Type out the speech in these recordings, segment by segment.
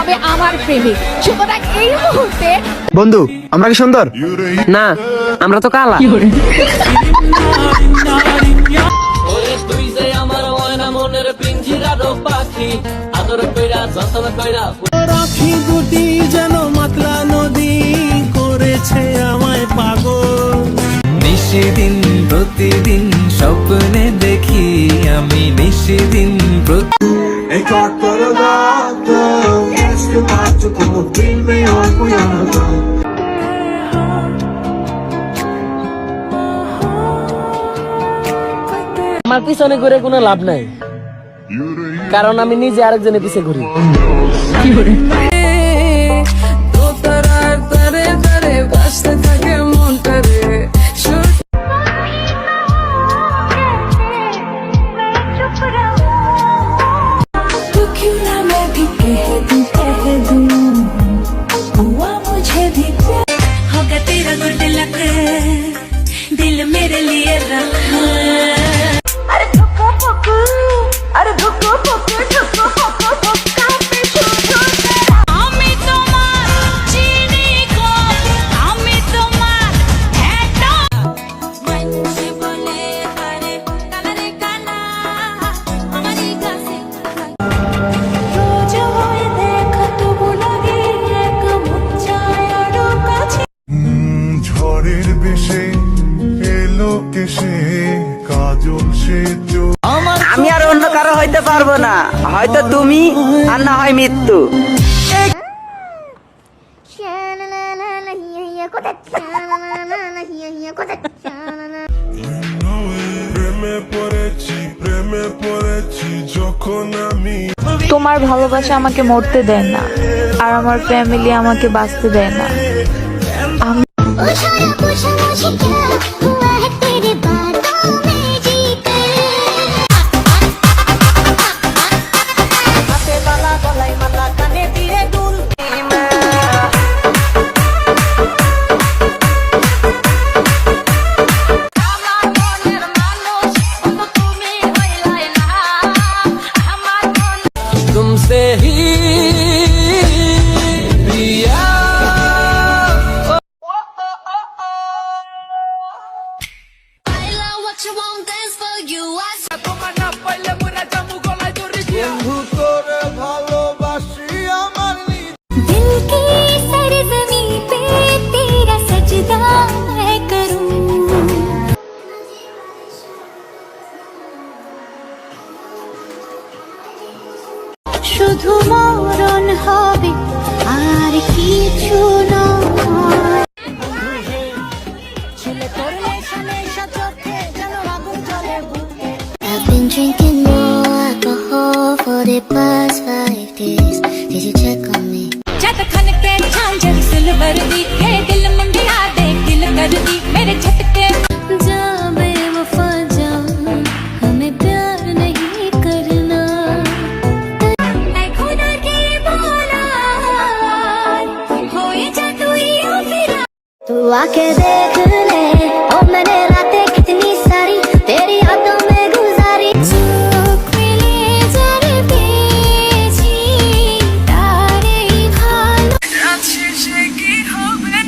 হবে আমার প্রেমিক। সুতরাং এই মুহূর্তে বন্ধু আমরা কি সুন্দর? না, আমরা তো কালা। তুই যে আমার ময়না মনের পিঞ্জিরার পাখি, আদর কইরা যতন কইরা রাখি দুটি যেন মাতলা নদী করেছে আমায় পাগল। নিশিদিন প্রতিদিন স্বপ্নে দেখি আমি, নিশিদিন Een kwart voor de water, eerst gemaakt, kom op 10 miljoen voor jou. আমার পিছনে ঘুরে কোনো লাভ নাই, কারণ আমি নিজে আরেকজনের পিছে ঘুরি। दिल मेरे लिए रखा। अरे धुक्का पक्का, अरे धुक्का पक्का, धुक्का पक्का पक्का पे छुपा तेरा। आमी तुम्हार चीनी को, आमी तुम्हार हैटा। मन से बोले अरे काला काला, हमारी गासे रोज होए देखा तो बुलागी एक मुच्छाया डोका छे। ঝড়ের বেশে এলো কেশে কাজল সে আমি আর অন্য কারো হইতে পারবো না, হয়তো তুমি আর না হয় মৃত্যু। প্রেমে পড়েছি যখন আমি। তোমার ভালোবাসা আমাকে মরতে দেয় না, আর আমার ফ্যামিলি আমাকে বাঁচতে দেয় না। तुमसे ही प्रिया। বন্ধু তোরে ভালোবাসি আমার दिल की सरजमी पे तेरा सजदा है करूं। শুধু মরণ হবে আর কিছু নয়। ছিলে তোর নেশা চোখে যেন আগুন জ্বলে বুকে। I've been drinking more alcohol for the past 5 days. Did you check on me? जब खन के झांझर सिल्वर दी के दिल मुंडिया दे दिल कर दी मेरे झटके। जा बेवफा जा, हमें प्यार नहीं करना। मैं खुदा के बोला हो ये जादू या फिर तू आके देख ले ओ मैंने रातें कितनी सारी तेरी यादों में गुजारी। चुप मिले जरे बेची तारे भालो अच्छे से की होवे।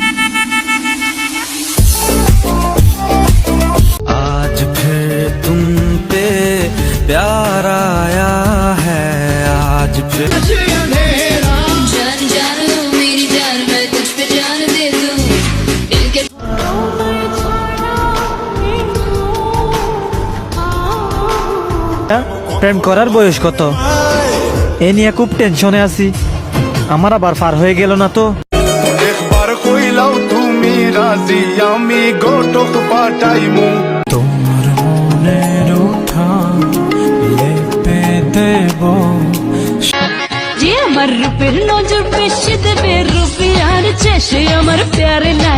आज फिर तुम पे प्यार आया है, आज फिर जान जान मेरी जान मैं तुझ पे जान दे दूं दिल के। প্রেম করার বয়স কত? এ নিয়ে খুব টেনশনে আছি, আমার আবার পার হয়ে গেল না তো। একবার কইলাও তুমি রাজি, আমি গোটক পাঠাইমু। তোমার মনের উঠান লেপে দেব। যে আমার রূপের নজর বেশি দেবে রূপিয়ার চেষে আমার প্যারে নাই।